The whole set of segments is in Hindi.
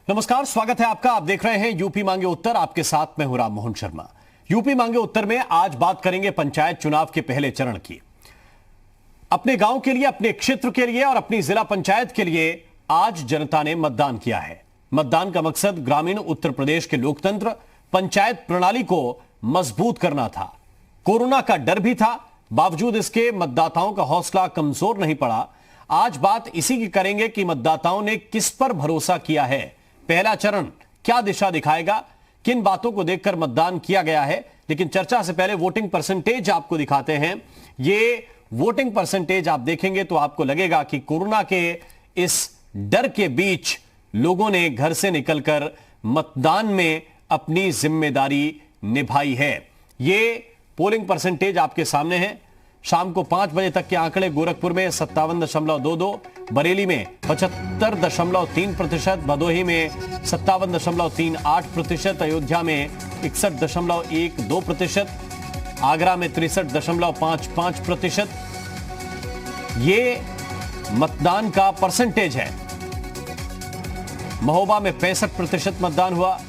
नमस्कार, स्वागत है आपका। आप देख रहे हैं यूपी मांगे उत्तर। आपके साथ मैं हूं राम मोहन शर्मा। यूपी मांगे उत्तर में आज बात करेंगे पंचायत चुनाव के पहले चरण की। अपने गांव के लिए, अपने क्षेत्र के लिए और अपनी जिला पंचायत के लिए आज जनता ने मतदान किया है। मतदान का मकसद ग्रामीण उत्तर प्रदेश के लोकतंत्र, पंचायत प्रणाली को मजबूत करना था। कोरोना का डर भी था, बावजूद इसके मतदाताओं का हौसला कमजोर नहीं पड़ा। आज बात इसी की करेंगे कि मतदाताओं ने किस पर भरोसा किया है, पहला चरण क्या दिशा दिखाएगा, किन बातों को देखकर मतदान किया गया है। लेकिन चर्चा से पहले वोटिंग परसेंटेज आपको दिखाते हैं। ये वोटिंग परसेंटेज आप देखेंगे तो आपको लगेगा कि कोरोना के इस डर के बीच लोगों ने घर से निकलकर मतदान में अपनी जिम्मेदारी निभाई है। ये पोलिंग परसेंटेज आपके सामने है। शाम को 5 बजे तक के आंकड़े: गोरखपुर में 57.22, बरेली में 75.3%, भदोही में 57.38%, अयोध्या में 61.12%, आगरा में 63.55%। ये मतदान का परसेंटेज है। महोबा में 65% मतदान हुआ।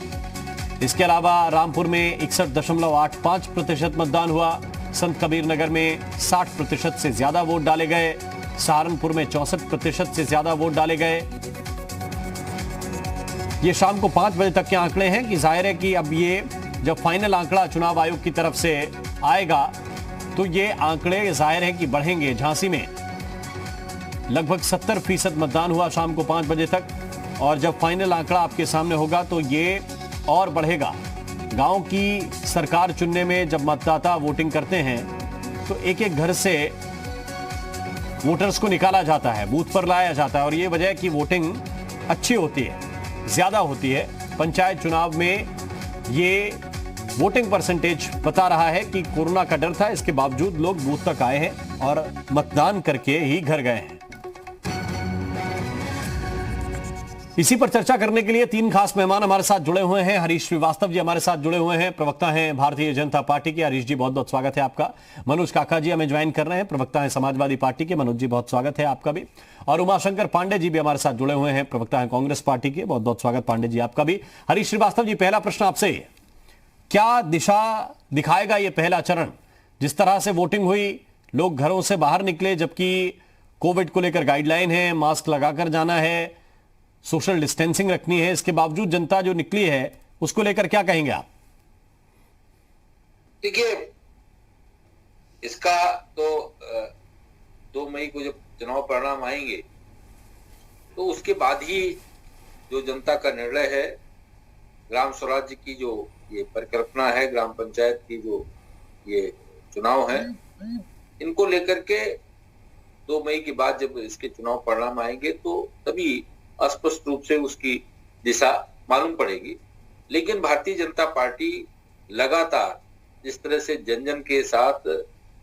इसके अलावा रामपुर में 61.85% मतदान हुआ। संत कबीर नगर में 60% से ज्यादा वोट डाले गए। सहारनपुर में 64% से ज्यादा वोट डाले गए। ये शाम को 5 बजे तक के आंकड़े हैं कि जाहिर है कि अब ये जब फाइनल आंकड़ा चुनाव आयोग की तरफ से आएगा तो ये आंकड़े जाहिर है कि बढ़ेंगे। झांसी में लगभग 70% मतदान हुआ शाम को 5 बजे तक, और जब फाइनल आंकड़ा आपके सामने होगा तो ये और बढ़ेगा। गांव की सरकार चुनने में जब मतदाता वोटिंग करते हैं तो एक एक घर से वोटर्स को निकाला जाता है, बूथ पर लाया जाता है, और ये वजह है कि वोटिंग अच्छी होती है, ज्यादा होती है। पंचायत चुनाव में ये वोटिंग परसेंटेज बता रहा है कि कोरोना का डर था, इसके बावजूद लोग बूथ तक आए हैं और मतदान करके ही घर गए हैं। इसी पर चर्चा करने के लिए 3 खास मेहमान हमारे साथ जुड़े हुए हैं। हरीश श्रीवास्तव जी हमारे साथ जुड़े हुए हैं, प्रवक्ता हैं भारतीय जनता पार्टी के। हरीश जी, बहुत बहुत स्वागत है आपका। मनोज काका जी हमें ज्वाइन कर रहे हैं, प्रवक्ता हैं समाजवादी पार्टी के। मनोज जी, बहुत स्वागत है आपका भी। और उमाशंकर पांडे जी भी हमारे साथ जुड़े हुए हैं, प्रवक्ता हैं कांग्रेस पार्टी के। बहुत बहुत स्वागत पांडे जी आपका भी। हरीश श्रीवास्तव जी, पहला प्रश्न आपसे, क्या दिशा दिखाएगा ये पहला चरण? जिस तरह से वोटिंग हुई, लोग घरों से बाहर निकले, जबकि कोविड को लेकर गाइडलाइन है, मास्क लगाकर जाना है, सोशल डिस्टेंसिंग रखनी है, इसके बावजूद जनता जो निकली है उसको लेकर क्या कहेंगे आप? देखिए, इसका तो 2 मई को जब चुनाव परिणाम आएंगे तो उसके बाद ही जो जनता का निर्णय है, ग्राम स्वराज्य की जो ये परिकल्पना है, ग्राम पंचायत की जो ये चुनाव है, इनको लेकर के 2 मई के बाद जब इसके चुनाव परिणाम आएंगे तो तभी स्पष्ट रूप से उसकी दिशा मालूम पड़ेगी। लेकिन भारतीय जनता पार्टी लगातार जिस तरह से जन जन के साथ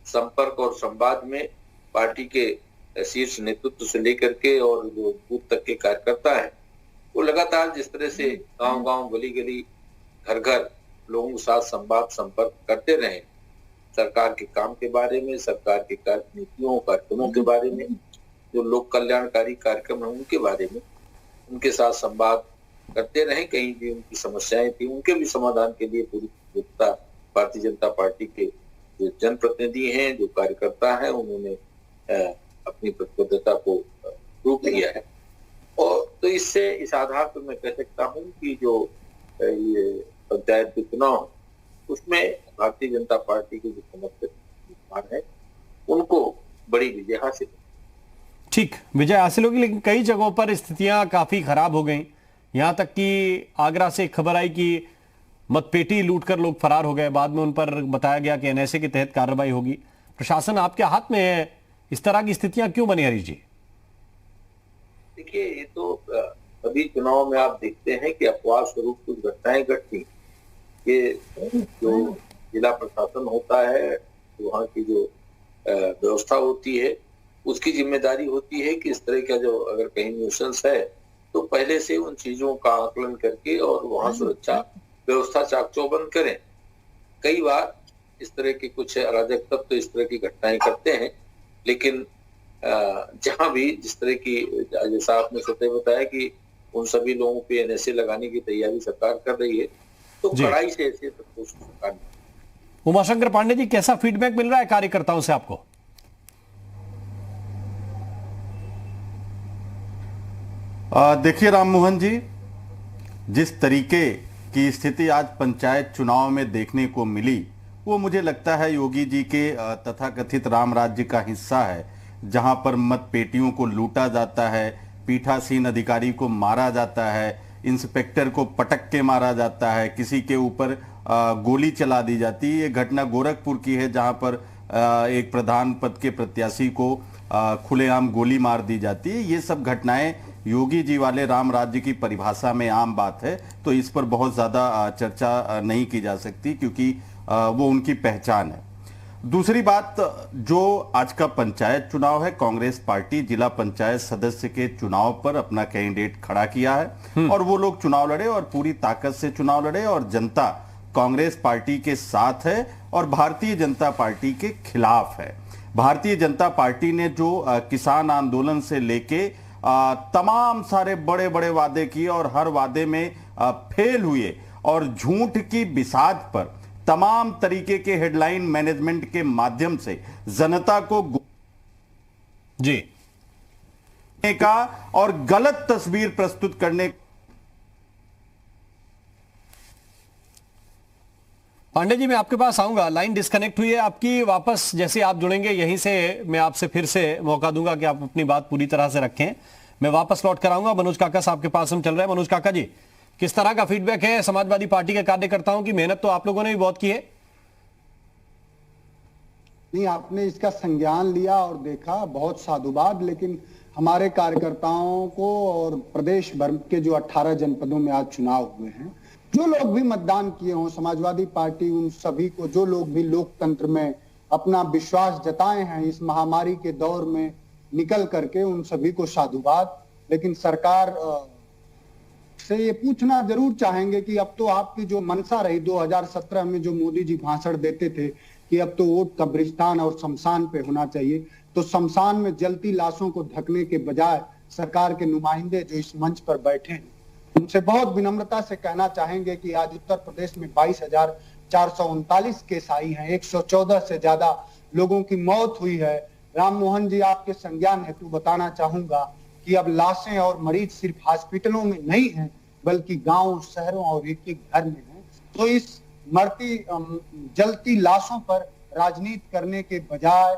संपर्क और संवाद में पार्टी के शीर्ष नेतृत्व से लेकर के और जो बूथ तक के कार्यकर्ता हैं, वो लगातार जिस तरह से गांव गांव, गली गली, घर घर लोगों के साथ संवाद संपर्क करते रहे, सरकार के काम के बारे में, सरकार के नीतियों कार्यक्रमों के बारे में, जो लोक कल्याणकारी कार्यक्रम है उनके बारे में उनके साथ संवाद करते रहे। कहीं भी उनकी समस्याएं थी, उनके भी समाधान के लिए पूरी जनता, भारतीय जनता पार्टी के जो जनप्रतिनिधि हैं, जो कार्यकर्ता हैं, उन्होंने अपनी प्रतिबद्धता को प्रूव किया है। और तो इससे, इस आधार पर मैं कह सकता हूं कि जो ये पंचायत के चुनाव, उसमें भारतीय जनता पार्टी के जो समर्थक है उनको बड़ी विजय हासिल। ठीक, विजय हासिल होगी, लेकिन कई जगहों पर स्थितियां काफी खराब हो गई। यहां तक कि आगरा से खबर आई कि मतपेटी लूटकर लोग फरार हो गए। बाद में उन पर बताया गया कि एनएसए के तहत कार्रवाई होगी। प्रशासन आपके हाथ में है, इस तरह की स्थितियां क्यों बनी हरीश जी? देखिए, ये तो अभी चुनाव में आप देखते हैं कि अपवाद स्वरूप कुछ घटनाएं घटती। ये जो जिला प्रशासन होता है, वहाँ की जो व्यवस्था होती है, उसकी जिम्मेदारी होती है कि इस तरह का जो अगर कहीं न्यूसेंस है तो पहले से उन चीजों का आकलन करके और वहां सुरक्षा व्यवस्था चाक चौबंद करें। कई बार इस तरह के कुछ अराजक तत्व तो इस तरह की घटनाएं करते हैं, लेकिन जहां भी जिस तरह की, जैसा आपने स्वतः बताया कि उन सभी लोगों पे एनएसए लगाने की तैयारी सरकार कर रही है। तो कड़ाई से ऐसे सबको सरकार। उमाशंकर पांडे जी, कैसा फीडबैक मिल रहा है कार्यकर्ताओं से आपको? देखिए राममोहन जी, जिस तरीके की स्थिति आज पंचायत चुनाव में देखने को मिली, वो मुझे लगता है योगी जी के तथाकथित राम राज्य का हिस्सा है, जहां पर मत पेटियों को लूटा जाता है, पीठासीन अधिकारी को मारा जाता है, इंस्पेक्टर को पटक के मारा जाता है, किसी के ऊपर गोली चला दी जाती है। ये घटना गोरखपुर की है, जहां पर एक प्रधान पद के प्रत्याशी को खुलेआम गोली मार दी जाती है। ये सब घटनाएं योगी जी वाले राम राज्य की परिभाषा में आम बात है, तो इस पर बहुत ज्यादा चर्चा नहीं की जा सकती, क्योंकि वो उनकी पहचान है। दूसरी बात, जो आज का पंचायत चुनाव है, कांग्रेस पार्टी जिला पंचायत सदस्य के चुनाव पर अपना कैंडिडेट खड़ा किया है और वो लोग चुनाव लड़े और पूरी ताकत से चुनाव लड़े, और जनता कांग्रेस पार्टी के साथ है और भारतीय जनता पार्टी के खिलाफ है। भारतीय जनता पार्टी ने जो किसान आंदोलन से लेके तमाम सारे बड़े बड़े वादे किए और हर वादे में फेल हुए, और झूठ की बिसात पर तमाम तरीके के हेडलाइन मैनेजमेंट के माध्यम से जनता को जी का और गलत तस्वीर प्रस्तुत करने। पांडे जी, मैं आपके पास आऊंगा, लाइन डिस्कनेक्ट हुई है आपकी, वापस जैसे आप जुड़ेंगे यहीं से मैं आपसे फिर से मौका दूंगा कि आप अपनी बात पूरी तरह से रखें। मैं वापस लौट कर आऊंगा। मनोज काका साहब के पास हम चल रहे हैं। मनोज काका जी, किस तरह का फीडबैक है समाजवादी पार्टी के कार्यकर्ताओं की? मेहनत तो आप लोगों ने भी बहुत की है। नहीं, आपने इसका संज्ञान लिया और देखा, बहुत साधुवाद। लेकिन हमारे कार्यकर्ताओं को और प्रदेश भर के जो 18 जनपदों में आज चुनाव हुए हैं, जो लोग भी मतदान किए हों, समाजवादी पार्टी उन सभी को, जो लोग भी लोकतंत्र में अपना विश्वास जताए हैं इस महामारी के दौर में निकल करके, उन सभी को साधुवाद। लेकिन सरकार से ये पूछना जरूर चाहेंगे कि अब तो आपकी जो मंशा रही 2017 में, जो मोदी जी भाषण देते थे कि अब तो वोट कब्रिस्तान और शमशान पे होना चाहिए, तो शमशान में जलती लाशों को ढकने के बजाय सरकार के नुमाइंदे जो इस मंच पर बैठे हैं, उनसे बहुत विनम्रता से कहना चाहेंगे कि आज उत्तर प्रदेश में 22,439 केस आई हैं, 114 से ज्यादा लोगों की मौत हुई है। राम मोहन जी, आपके संज्ञान हेतु बताना चाहूंगा कि अब लाशें और मरीज सिर्फ हॉस्पिटलों में नहीं हैं, बल्कि गांव, शहरों और एक एक घर में हैं। तो इस मरती जलती लाशों पर राजनीति करने के बजाय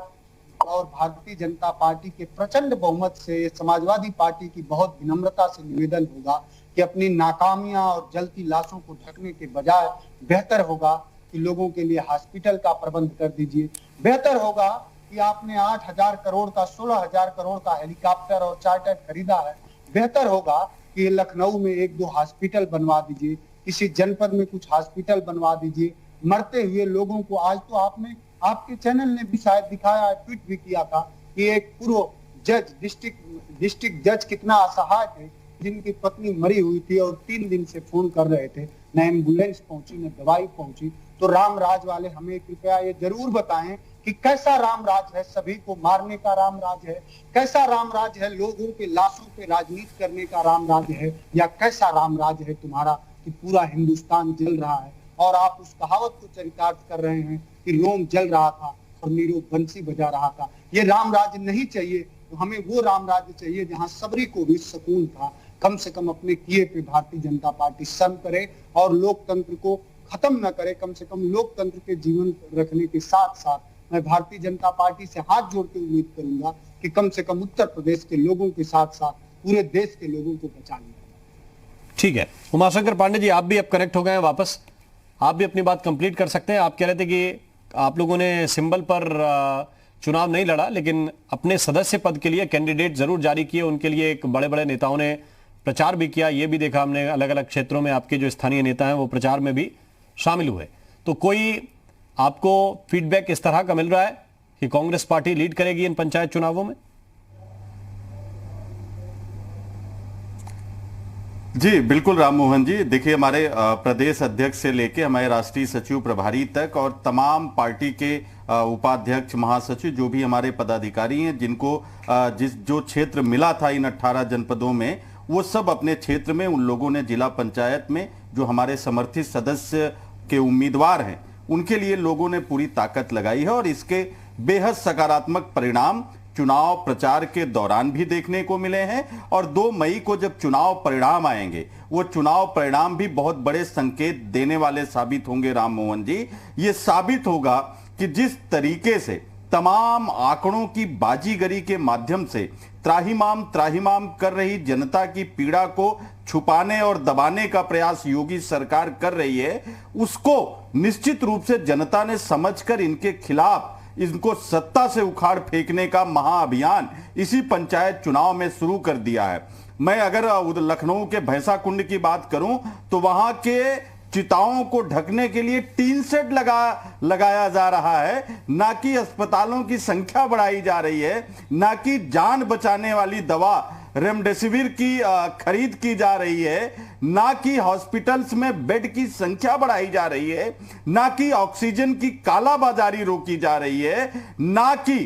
और भारतीय जनता पार्टी के प्रचंड बहुमत से समाजवादी पार्टी की बहुत विनम्रता से निवेदन होगा कि अपनी नाकामियां और जलती लाशों को ढकने के बजाय बेहतर होगा कि लोगों के लिए हॉस्पिटल का प्रबंध कर दीजिए। बेहतर होगा कि आपने 8,000 करोड़ का 16,000 करोड़ का हेलीकॉप्टर और चार्टर खरीदा है, बेहतर होगा कि लखनऊ में 1-2 हॉस्पिटल बनवा दीजिए, किसी जनपद में कुछ हॉस्पिटल बनवा दीजिए। मरते हुए लोगों को, आज तो आपने, आपके चैनल ने भी शायद दिखाया, ट्वीट भी किया था कि एक पूर्व जज, डिस्ट्रिक्ट जज कितना असहाय थे, जिनकी पत्नी मरी हुई थी और 3 दिन से फोन कर रहे थे, न एम्बुलेंस पहुंची न दवाई पहुंची। तो राम राज वाले हमें कृपया ये जरूर बताएं कि कैसा राम राज है, सभी को मारने का राम राज है, कैसा राम राज है, लोगों के लाशों पे राजनीति करने का राम राज है, या कैसा राम राज है तुम्हारा कि पूरा हिंदुस्तान जल रहा है और आप उस कहावत को चरितार्थ कर रहे हैं कि रोम जल रहा था और नीरो बंसी बजा रहा था। ये राम राज नहीं चाहिए। तो हमें वो राम राज्य चाहिए जहां सबरी को भी सुकून था। कम से कम अपने किए पे भारतीय जनता पार्टी शर्म करे और लोकतंत्र को खत्म न करे। कम से कम लोकतंत्र के जीवन रखने के साथ साथ मैं भारतीय जनता पार्टी से हाथ जोड़ के उम्मीद करूंगा कि कम से कम उत्तर प्रदेश के लोगों के साथ साथ पूरे देश के लोगों को बचा लिया। ठीक है, उमाशंकर पांडे जी, आप भी अब कनेक्ट हो गए हैं वापस, आप भी अपनी बात कंप्लीट कर सकते हैं। आप कह रहे थे कि आप लोगों ने सिंबल पर चुनाव नहीं लड़ा, लेकिन अपने सदस्य पद के लिए कैंडिडेट जरूर जारी किए, उनके लिए एक बड़े बड़े नेताओं ने प्रचार भी किया। ये भी देखा हमने, अलग अलग क्षेत्रों में आपके जो स्थानीय नेता हैं वो प्रचार में भी शामिल हुए। तो कोई आपको फीडबैक इस तरह का मिल रहा है कि कांग्रेस पार्टी लीड करेगी इन पंचायत चुनावों में? जी बिल्कुल राममोहन जी, देखिए हमारे प्रदेश अध्यक्ष से लेके हमारे राष्ट्रीय सचिव प्रभारी तक और तमाम पार्टी के उपाध्यक्ष, महासचिव, जो भी हमारे पदाधिकारी हैं, जिनको जो क्षेत्र मिला था इन 18 जनपदों में, वो सब अपने क्षेत्र में उन लोगों ने जिला पंचायत में जो हमारे समर्थित सदस्य के उम्मीदवार हैं उनके लिए लोगों ने पूरी ताकत लगाई है और इसके बेहद सकारात्मक परिणाम चुनाव प्रचार के दौरान भी देखने को मिले हैं। और 2 मई को जब चुनाव परिणाम आएंगे वो चुनाव परिणाम भी बहुत बड़े संकेत देने वाले साबित होंगे। राम मोहन जी, ये साबित होगा कि जिस तरीके से तमाम आंकड़ों की बाजीगरी के माध्यम से त्राहिमाम कर रही जनता की पीड़ा को छुपाने और दबाने का प्रयास योगी सरकार कर रही है, उसको निश्चित रूप से जनता ने समझकर इनके खिलाफ इनको सत्ता से उखाड़ फेंकने का महाअभियान इसी पंचायत चुनाव में शुरू कर दिया है। मैं अगर लखनऊ के भैंसा कुंड की बात करूं तो वहां के चिताओं को ढकने के लिए टीन शेड लगाया जा रहा है, ना कि अस्पतालों की संख्या बढ़ाई जा रही है, ना कि जान बचाने वाली दवा रेमडेसिविर की खरीद की जा रही है, ना कि हॉस्पिटल्स में बेड की संख्या बढ़ाई जा रही है, ना कि ऑक्सीजन की कालाबाजारी रोकी जा रही है, ना कि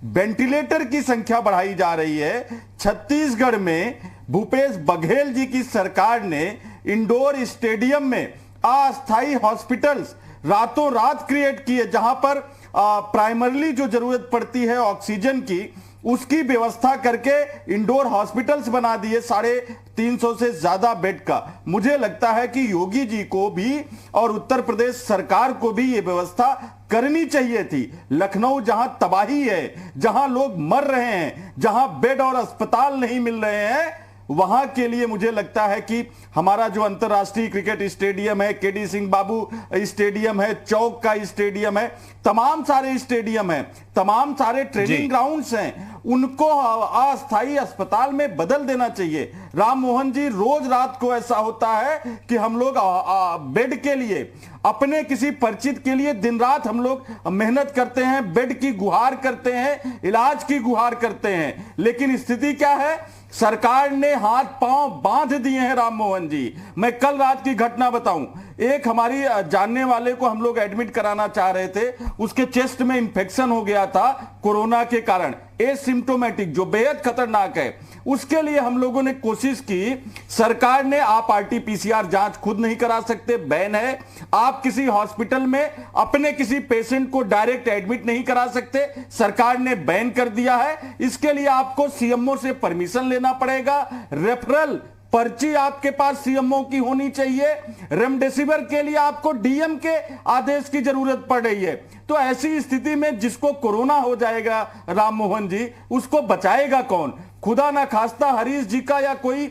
वेंटिलेटर की संख्या बढ़ाई जा रही है। छत्तीसगढ़ में भूपेश बघेल जी की सरकार ने इंडोर स्टेडियम में अस्थायी हॉस्पिटल्स रातों रात क्रिएट किए, जहां पर प्राइमरली जो जरूरत पड़ती है ऑक्सीजन की उसकी व्यवस्था करके इंडोर हॉस्पिटल्स बना दिए 350 से ज्यादा बेड का। मुझे लगता है कि योगी जी को भी और उत्तर प्रदेश सरकार को भी यह व्यवस्था करनी चाहिए थी। लखनऊ जहां तबाही है, जहां लोग मर रहे हैं, जहां बेड और अस्पताल नहीं मिल रहे हैं, वहां के लिए मुझे लगता है कि हमारा जो अंतर्राष्ट्रीय क्रिकेट स्टेडियम है, केडी सिंह बाबू स्टेडियम है, चौक का स्टेडियम है, तमाम सारे स्टेडियम है, तमाम सारे ट्रेनिंग ग्राउंड्स हैं, उनको अस्थायी अस्पताल में बदल देना चाहिए। राम मोहन जी, रोज रात को ऐसा होता है कि हम लोग बेड के लिए अपने किसी परिचित के लिए दिन रात हम लोग मेहनत करते हैं, बेड की गुहार करते हैं, इलाज की गुहार करते हैं, लेकिन स्थिति क्या है? सरकार ने हाथ पांव बांध दिए हैं। राम मोहन जी, मैं कल रात की घटना बताऊं। एक हमारी जानने वाले को हम लोग एडमिट कराना चाह रहे थे, उसके चेस्ट में इंफेक्शन हो गया था कोरोना के कारण, एसिम्प्टोमेटिक, जो बेहद खतरनाक है। उसके लिए हम लोगों ने कोशिश की, सरकार ने, आप आरटी-पीसीआर जांच खुद नहीं करा सकते, बैन है, आप किसी हॉस्पिटल में अपने किसी पेशेंट को डायरेक्ट एडमिट नहीं करा सकते, सरकार ने बैन कर दिया है। इसके लिए आपको सीएमओ से परमिशन लेना पड़ेगा, रेफरल पर्ची आपके पास सीएमओ की होनी चाहिए, रेमडेसिविर के लिए आपको डीएम के आदेश की जरूरत पड़ रही है। तो ऐसी स्थिति में जिसको कोरोना हो जाएगा राम मोहन जी, उसको बचाएगा कौन? खुदा ना खास्ता हरीश जी का या कोई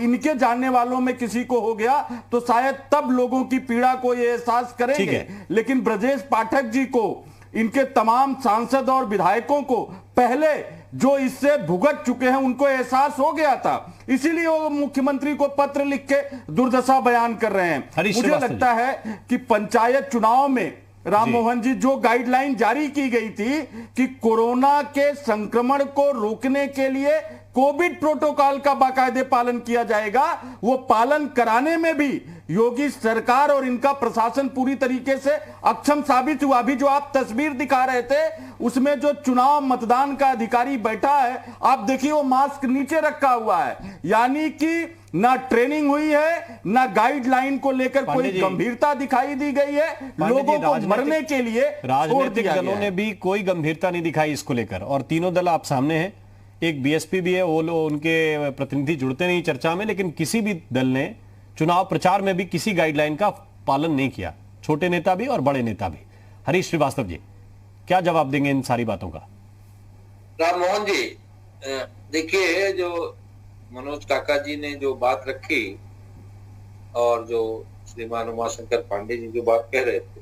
इनके जानने वालों में किसी को हो गया तो शायद तब लोगों की पीड़ा को ये एहसास करेंगे, लेकिन ब्रजेश पाठक जी को, इनके तमाम सांसद और विधायकों को पहले जो इससे भुगत चुके हैं उनको एहसास हो गया था, इसीलिए वो मुख्यमंत्री को पत्र लिख के दुर्दशा बयान कर रहे हैं। मुझे लगता है कि पंचायत चुनाव में राम मोहन जी जो गाइडलाइन जारी की गई थी कि कोरोना के संक्रमण को रोकने के लिए कोविड प्रोटोकॉल का बाकायदे पालन किया जाएगा, वो पालन कराने में भी योगी सरकार और इनका प्रशासन पूरी तरीके से अक्षम साबित हुआ। अभी जो आप तस्वीर दिखा रहे थे उसमें जो चुनाव मतदान का अधिकारी बैठा है, आप देखिए वो मास्क नीचे रखा हुआ है, यानी कि ना ट्रेनिंग हुई है, ना गाइडलाइन को लेकर कोई गंभीरता दिखाई दी गई है, लोगों को मरने के लिए राजनीतिक दलों ने भी कोई गंभीरता नहीं दिखाई इसको लेकर। और तीनों दल आप सामने हैं, एक बीएसपी भी है, वो लोग, उनके प्रतिनिधि जुड़ते नहीं चर्चा में, लेकिन किसी भी दल ने चुनाव प्रचार में भी किसी गाइडलाइन का पालन नहीं किया, छोटे नेता भी और बड़े नेता भी। हरीश श्रीवास्तव जी, क्या जवाब देंगे इन सारी बातों का? राम मोहन जी, देखिए, जो मनोज काका जी ने जो बात रखी और जो श्रीमान उमाशंकर पांडे जी जो बात कह रहे थे,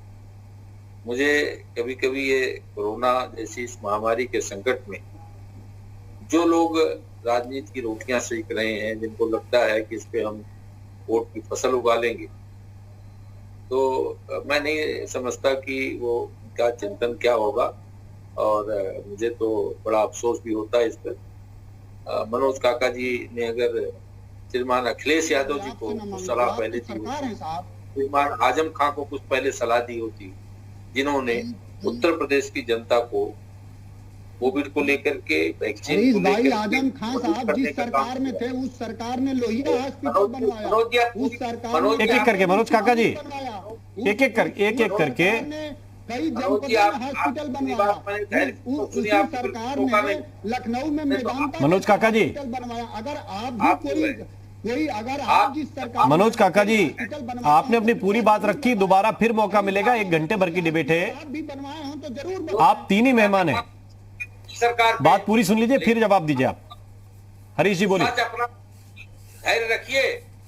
मुझे कभी कभी ये कोरोना जैसी इस महामारी के संकट में जो लोग राजनीति की रोटियां सेक रहे हैं, जिनको लगता है कि इस पे हम वोट की फसल उगा लेंगे, तो मैं नहीं समझता कि वो क्या चिंतन क्या होगा। और मुझे तो बड़ा अफसोस भी होता है इस पर। मनोज काका जी ने अगर श्रीमान अखिलेश यादव जी को कुछ सलाह पहले दी होती, श्रीमान आजम खां को कुछ पहले सलाह दी होती, जिन्होंने उत्तर प्रदेश की जनता को कोविड को लेकर के, वैक्सीन हरीश को भाई, लेकर आजम खान साहब जिस सरकार में थे उस सरकार ने लोहिया हॉस्पिटल बनवाया, उस सरकार ने एक एक करके मनोज काका जी, बनवाया, एक एक करके कई जनपदों में हॉस्पिटल बनवाया, उसी सरकार ने लखनऊ में मेदांता मनोज काका जी, हॉस्पिटल बनवाया। अगर आप भी कोई अगर आप जिस सरकार, मनोज काका जी, आपने अपनी पूरी बात रखी, दोबारा फिर मौका मिलेगा, 1 घंटे भर की डिबेट है, आप भी बनवाए हो तो जरूर आप 3 ही मेहमान हैं, सरकार बात पूरी सुन लीजिए फिर जवाब दीजिए आप। हरीश जी बोलिए। सच अपना धैर्य रखिए,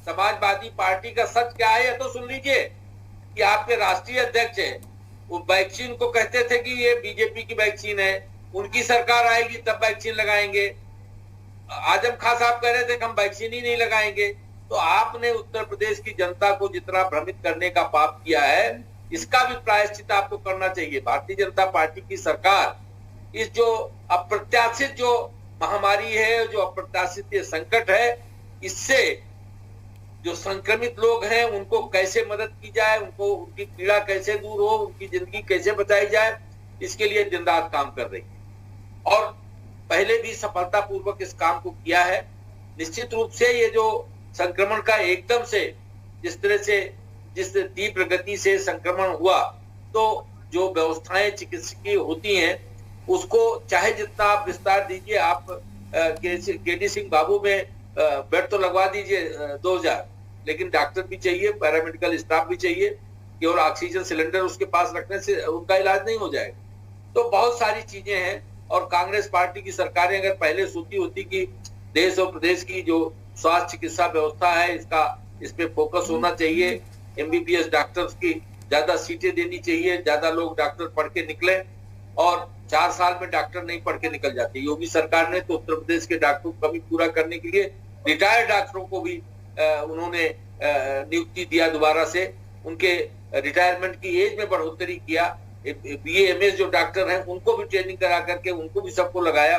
समाजवादी पार्टी का सच क्या है ये तो सुन लीजिए कि आपके राष्ट्रीय अध्यक्ष है, वो वैक्सीन को कहते थे कि ये बीजेपी की वैक्सीन है, उनकी सरकार आएगी तब वैक्सीन लगाएंगे। आजम खान साहब कह रहे थे कि हम वैक्सीन ही नहीं लगाएंगे। तो आपने उत्तर प्रदेश की जनता को जितना भ्रमित करने का पाप किया है, इसका भी प्रायश्चित आपको करना चाहिए। भारतीय जनता पार्टी की सरकार इस जो अप्रत्याशित जो महामारी है, जो अप्रत्याशित ये संकट है, इससे जो संक्रमित लोग हैं उनको कैसे मदद की जाए, उनको उनकी पीड़ा कैसे दूर हो, उनकी जिंदगी कैसे बचाई जाए, इसके लिए दिन रात काम कर रही है और पहले भी सफलतापूर्वक इस काम को किया है। निश्चित रूप से ये जो संक्रमण का एकदम से जिस तरह से जिस तीव्र गति से संक्रमण हुआ, तो जो व्यवस्थाएं चिकित्सकीय होती हैं उसको चाहे जितना आप विस्तार दीजिए, आप केडी सिंह बाबू में बेड तो लगवा दीजिए 2000, लेकिन डॉक्टर भी चाहिए, पैरामेडिकल स्टाफ भी चाहिए कि और ऑक्सीजन सिलेंडर उसके पास रखने से उनका इलाज नहीं हो जाएगा। तो बहुत सारी चीजें हैं और कांग्रेस पार्टी की सरकारें अगर पहले सोची होती कि देश और प्रदेश की जो स्वास्थ्य चिकित्सा व्यवस्था है इस पे फोकस होना चाहिए, एमबीबीएस डॉक्टर्स की ज्यादा सीटें देनी चाहिए, ज्यादा लोग डॉक्टर पढ़ के निकले और 4 साल में डॉक्टर नहीं पढ़ के निकल जाते। योगी सरकार ने तो उत्तर प्रदेश के डॉक्टरों की कमी पूरा करने के लिए रिटायर्ड डॉक्टरों को भी उन्होंने नियुक्ति दिया, दोबारा से उनके रिटायरमेंट की एज में बढ़ोतरी किया। बीए एमएस जो डॉक्टर हैं उनको भी ट्रेनिंग करा करके उनको भी सबको लगाया।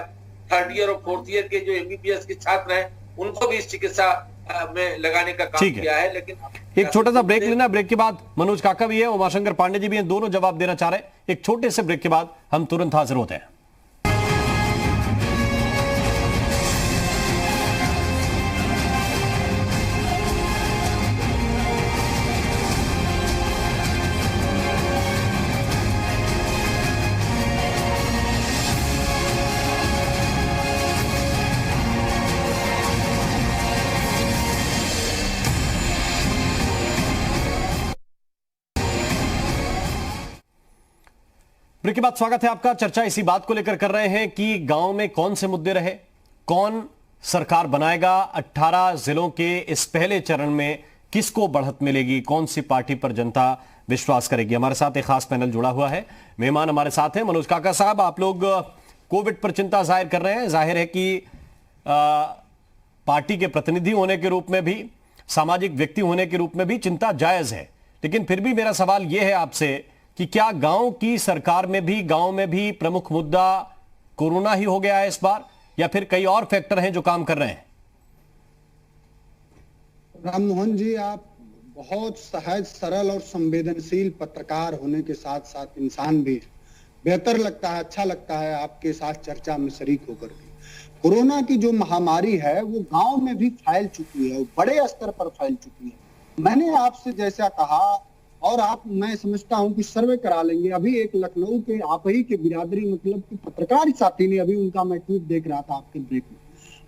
3rd ईयर और 4th ईयर के जो एमबीबीएस के छात्र हैं उनको भी इस चिकित्सा में लगाने का काम किया है। लेकिन एक छोटा सा ब्रेक लेना, ब्रेक के बाद मनोज काका भी है, उमाशंकर पांडे जी भी हैं, दोनों जवाब देना चाह रहे हैं। एक छोटे से ब्रेक के बाद हम तुरंत हाजिर होते हैं। ब्रेक के बाद स्वागत है आपका। चर्चा इसी बात को लेकर कर रहे हैं कि गांव में कौन से मुद्दे रहे, कौन सरकार बनाएगा, 18 जिलों के इस पहले चरण में किसको बढ़त मिलेगी, कौन सी पार्टी पर जनता विश्वास करेगी। हमारे साथ एक खास पैनल जुड़ा हुआ है, मेहमान हमारे साथ हैं। मनोज काका साहब, आप लोग कोविड पर चिंता जाहिर कर रहे हैं, जाहिर है कि पार्टी के प्रतिनिधि होने के रूप में भी, सामाजिक व्यक्ति होने के रूप में भी चिंता जायज है, लेकिन फिर भी मेरा सवाल यह है आपसे कि क्या गांव की सरकार में भी, गांव में भी प्रमुख मुद्दा कोरोना ही हो गया है इस बार, या फिर कई और फैक्टर हैं जो काम कर रहे हैं? राम मोहन जी, आप बहुत सहज, सरल और संवेदनशील पत्रकार होने के साथ साथ इंसान भी, बेहतर लगता है, अच्छा लगता है आपके साथ चर्चा में शरीक होकर के। कोरोना की जो महामारी है वो गांव में भी फैल चुकी है, बड़े स्तर पर फैल चुकी है। मैंने आपसे जैसा कहा और आप, मैं समझता हूं कि सर्वे करा लेंगे। अभी एक लखनऊ के आप ही के बिरादरी मतलब कि पत्रकार साथी ने, अभी उनका मैं ट्वीट देख रहा था आपके ब्रेक में,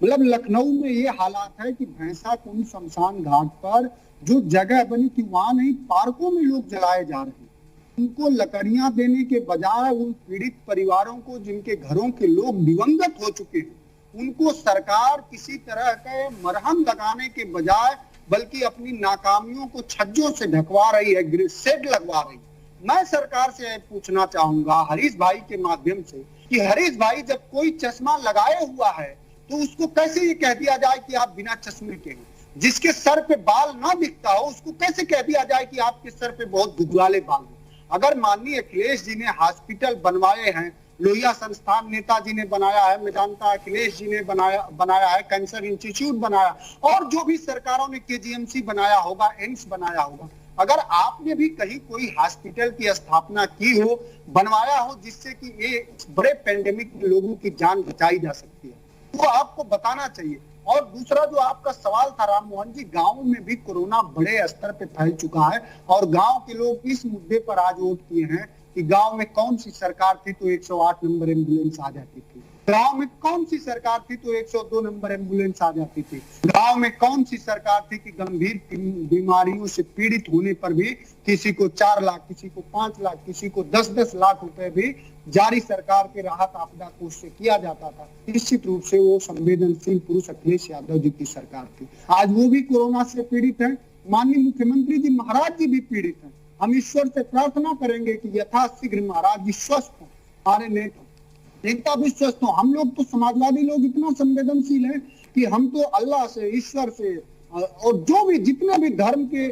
मतलब लखनऊ में ये हालात है कि भैंसा कुंड शमशान घाट पर जो जगह बनी थी वहां नहीं, पार्कों में लोग जलाए जा रहे हैं। उनको लकड़ियां देने के बजाय उन पीड़ित परिवारों को जिनके घरों के लोग दिवंगत हो चुके हैं, उनको सरकार किसी तरह के मरहम लगाने के बजाय बल्कि अपनी नाकामियों को छज्जों से ढकवा रही है, ग्रिल सेट लगवा रही है। मैं सरकार से पूछना चाहूंगा हरीश भाई के माध्यम से कि हरीश भाई, जब कोई चश्मा लगाए हुआ है तो उसको कैसे ये कह दिया जाए कि आप बिना चश्मे के हैं? जिसके सर पे बाल ना दिखता हो उसको कैसे कह दिया जाए कि आपके सर पे बहुत दुबलाले बाल हैं? अगर माननीय अखिलेश जी ने हॉस्पिटल बनवाए हैं, लोहिया संस्थान नेताजी ने बनाया है, मेदांता अखिलेश जी ने बनाया है, कैंसर इंस्टीट्यूट बनाया, और जो भी सरकारों ने केजीएमसी बनाया होगा, एम्स बनाया होगा, अगर आपने भी कहीं कोई हॉस्पिटल की स्थापना की हो, बनवाया हो, जिससे कि ये बड़े पेंडेमिक में लोगों की जान बचाई जा सकती है, तो आपको बताना चाहिए। और दूसरा जो आपका सवाल था राम मोहन जी, गांव में भी कोरोना बड़े स्तर पे फैल चुका है और गांव के लोग इस मुद्दे पर आज वोट किए हैं कि गांव में कौन सी सरकार थी तो 108 नंबर एम्बुलेंस आ जाती थी, गांव में कौन सी सरकार थी तो 102 नंबर एम्बुलेंस आ जाती थी, गांव में कौन सी सरकार थी कि गंभीर बीमारियों से पीड़ित होने पर भी किसी को 4 लाख, किसी को 5 लाख, किसी को 10-10 लाख रुपए भी जारी सरकार के राहत आपदा कोष से किया जाता था। निश्चित रूप से वो संवेदनशील पुरुष अखिलेश यादव जी की सरकार थी। आज वो भी कोरोना से पीड़ित है, माननीय मुख्यमंत्री जी महाराज जी भी पीड़ित हैं। हम ईश्वर से प्रार्थना करेंगे कि यथाशीघ्र महाराज जी स्वस्थ हो, हमारे नेता भी स्वस्थ हो। हम लोग तो समाजवादी लोग इतना संवेदनशील हैं कि हम तो अल्लाह से, ईश्वर से और जो भी जितने भी धर्म के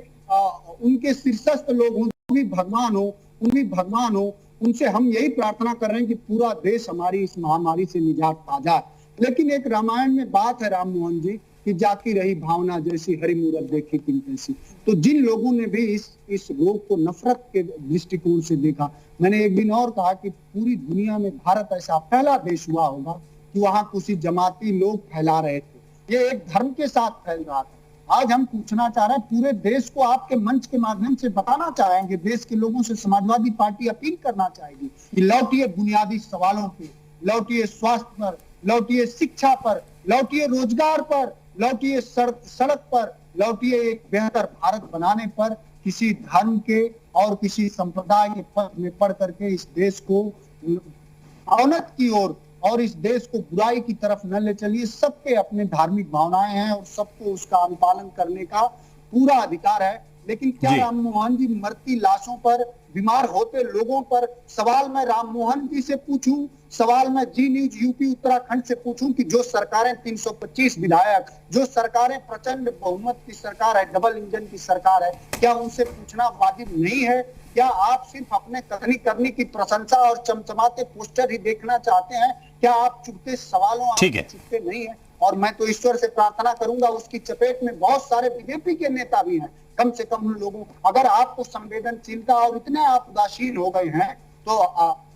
उनके शीर्षस्थ लोग हों, भी भगवान हो, उन भी भगवान हो, उनसे हम यही प्रार्थना कर रहे हैं कि पूरा देश हमारी इस महामारी से निजात पा जाए। लेकिन एक रामायण में बात है राम मोहन जी कि जाकी रही भावना जैसी, हरि मूरत देखी किन कैसी। तो जिन लोगों ने भी इस रोग को नफरत के दृष्टिकोण से देखा, मैंने एक दिन और कहा कि पूरी दुनिया में भारत ऐसा पहला देश हुआ होगा कि वहां कुछ जमाती लोग फैला रहे थे, ये एक धर्म के साथ फैल रहा था। आज हम पूछना चाह रहे हैं, पूरे देश को आपके मंच के माध्यम से बताना चाहेंगे, देश के लोगों से समाजवादी पार्टी अपील करना चाहेगी कि लौटिए बुनियादी सवालों पे, लौटिए स्वास्थ्य पर, लौटिए शिक्षा पर, लौटिए रोजगार पर, लौटिए सड़क पर, लौटिए एक बेहतर भारत बनाने पर। किसी धर्म के और किसी संप्रदाय के पथ में पढ़ करके इस देश को अवनत की ओर और इस देश को बुराई की तरफ न ले चलिए। सबके अपने धार्मिक भावनाएं हैं और सबको उसका अनुपालन करने का पूरा अधिकार है। लेकिन क्या राम मोहन जी मरती लाशों पर, बीमार होते लोगों पर सवाल मैं राम मोहन जी से पूछूं, सवाल मैं जी न्यूज यूपी उत्तराखंड से पूछूं कि जो सरकारें 325 विधायक, जो सरकारें प्रचंड बहुमत की सरकार है, डबल इंजन की सरकार है, क्या उनसे पूछना वाजिब नहीं है? क्या आप सिर्फ अपने कथनी करने की प्रशंसा और चमचमाते पोस्टर ही देखना चाहते हैं? क्या आप चुपते सवालों चुपते नहीं है? और मैं तो ईश्वर से प्रार्थना करूंगा, उसकी चपेट में बहुत सारे बीजेपी के नेता भी हैं, कम से कम उन लोगों, अगर आपको संवेदनशीलता और इतने आप उदासीन हो गए हैं तो